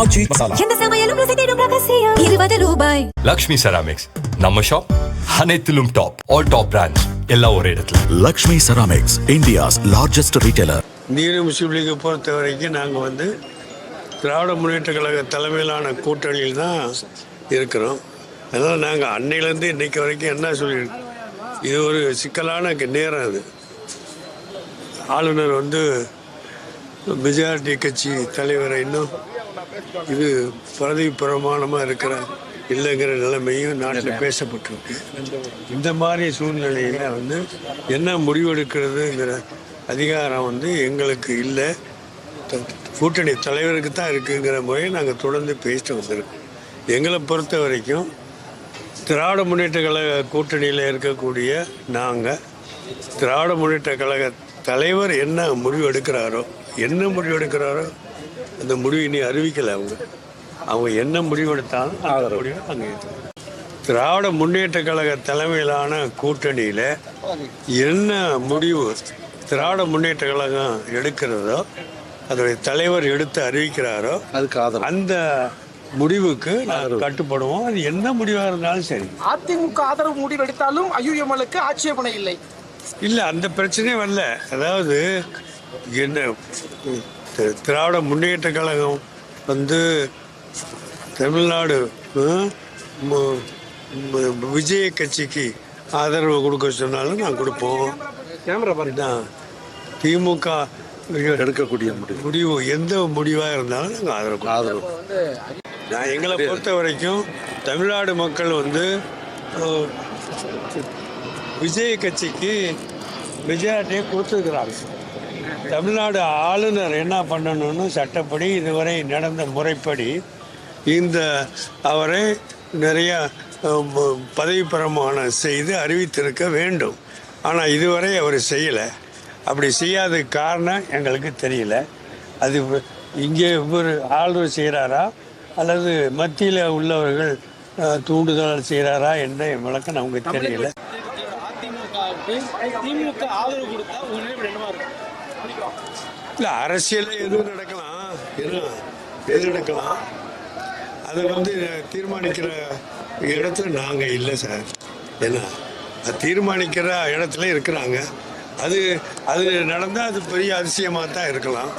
ஆச்சி மசாலா. எந்த சமையலும் ருசி தேடும் ரகசியம் 20 ரூபாய். லக்ஷ்மி செராமிக்ஸ் நம்ம ஷாப் அனைத்திலும் டாப். ஆல் டாப் பிராண்ட்ஸ் எல்லாம் ஒரே இடத்துல. Lakshmi ceramics, India's largest retailer. இந்திய முஸ்லீம் லீகை பொறுத்த வரைக்கும் நாங்கள் திராவிட முன்னேற்ற கழக தலைமையிலான கூட்டணியில் தான் இருக்கிறோம். அதனால் நாங்கள் அன்னையிலேருந்து இன்னைக்கு வரைக்கும் என்ன சொல்லியிருக்கோம், இது ஒரு சிக்கலான நேரம். அது ஆளுநர் மெஜாரிட்டி கட்சி தலைவரை இன்னும் இது பதவி பிரமாணமாக இருக்கிற இல்லைங்கிற நிலைமையும் நாட்டில் பேசப்பட்டிருக்கு. இந்த மாதிரி சூழ்நிலையில் என்ன முடிவெடுக்கிறதுங்கிற அதிகாரம் எங்களுக்கு இல்லை, கூட்டணி தலைவருக்கு தான் இருக்குங்கிற முறையை நாங்கள் தொடர்ந்து பேசிட்டு வந்திருக்கோம். எங்களை பொறுத்த வரைக்கும் திராவிட முன்னேற்ற கழக கூட்டணியில் இருக்கக்கூடிய நாங்கள் திராவிட முன்னேற்ற கழக தலைவர் என்ன முடிவு எடுக்கிறாரோ அந்த முடிவு இனி அறிவிக்கலை. அவங்க என்ன முடிவு எடுத்தாலும் முடிவு அங்கே திராவிட முன்னேற்ற கழக தலைமையிலான கூட்டணியில் என்ன முடிவு திராவிட முன்னேற்ற கழகம் எடுக்கிறதோ, அதோடைய தலைவர் எடுத்து அறிவிக்கிறாரோ அதுக்கு அந்த முடிவுக்கு நாங்கள் கட்டுப்படுவோம். அது என்ன முடிவாக இருந்தாலும் சரி. அதிமுக ஆதரவு முடிவு எடுத்தாலும் ஐயுஎம்எல்க்கு ஆட்சேபனை இல்லை, அந்த பிரச்சனையே வரல. அதாவது என்ன திராவிட முன்னேற்ற கழகம் தமிழ்நாடு விஜய கட்சிக்கு ஆதரவு கொடுக்க சொன்னாலும் நான் கொடுப்போம். திமுக எடுக்கக்கூடிய முடிவு எந்த முடிவாக இருந்தாலும் நாங்கள் ஆதரவு. நான் எங்களை பொறுத்த வரைக்கும் தமிழ்நாடு மக்கள் விஜய கட்சிக்கு மெஜாரிட்டியை கொடுத்துருக்கிறாங்க. தமிழ்நாடு ஆளுநர் என்ன பண்ணணும்னு சட்டப்படி இதுவரை நடந்த முறைப்படி அவரை நிறைய பதவி பிரமாணம் செய்து அறிவித்திருக்க வேண்டும். ஆனால் இதுவரை அவர் செய்யலை. அப்படி செய்யாததுக்கு காரணம் எங்களுக்கு தெரியல. அது இங்கே ஒரு ஆளுநர் செய்கிறாரா அல்லது மத்தியில் உள்ளவர்கள் தூண்டுதல் செய்கிறாரா என்ற விளக்கம் நமக்கு தெரியல. இல்லை, அரசியலில் எதுவும் நடக்கலாம், எது நடக்கலாம். அதை தீர்மானிக்கிற இடத்துல நாங்கள் இல்லை சார். ஏன்னா தீர்மானிக்கிற இடத்துல இருக்கிறாங்க. அது நடந்தால் அது பெரிய அதிசயமாக தான் இருக்கலாம்.